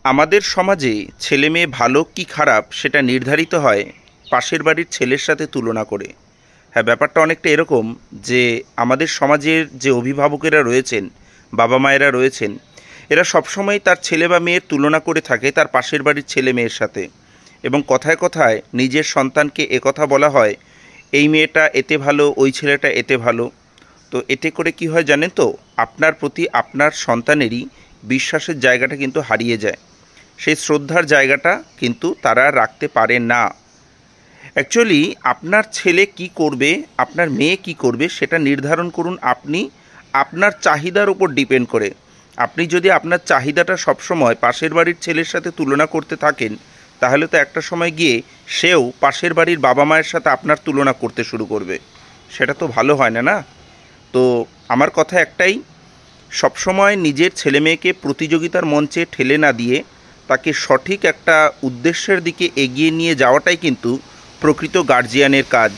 আমাদের সমাজে ছেলে মেয়ে ভালো কি খারাপ সেটা নির্ধারিত হয় পাশের বাড়ির ছেলের সাথে তুলনা করে। হ্যাঁ, ব্যাপারটা অনেকটা এরকম যে আমাদের সমাজের যে অভিভাবকেরা রয়েছেন, বাবা মায়েরা রয়েছেন, এরা সবসময় তার ছেলে বা মেয়ের তুলনা করে থাকে তার পাশের বাড়ির ছেলে মেয়ের সাথে। এবং কথায় কথায় নিজের সন্তানকে একথা বলা হয়, এই মেয়েটা এতে ভালো, ওই ছেলেটা এতে ভালো। তো এতে করে কি হয় জানেন তো, আপনার প্রতি আপনার সন্তানেরই বিশ্বাসের জায়গাটা কিন্তু হারিয়ে যায়, সেই শ্রদ্ধার জায়গাটা কিন্তু তারা রাখতে পারে না। অ্যাকচুয়ালি আপনার ছেলে কি করবে, আপনার মেয়ে কি করবে সেটা নির্ধারণ করুন আপনি, আপনার চাহিদার উপর ডিপেন্ড করে। আপনি যদি আপনার চাহিদাটা সবসময় পাশের বাড়ির ছেলের সাথে তুলনা করতে থাকেন, তাহলে তো একটা সময় গিয়ে সেও পাশের বাড়ির বাবা মায়ের সাথে আপনার তুলনা করতে শুরু করবে। সেটা তো ভালো হয় না, না? তো আমার কথা একটাই, সবসময় নিজের ছেলে মেয়েকে প্রতিযোগিতার মঞ্চে ঠেলে না দিয়ে তাকে সঠিক একটা উদ্দেশ্যের দিকে এগিয়ে নিয়ে যাওয়াটাই কিন্তু প্রকৃত গার্জিয়ানের কাজ।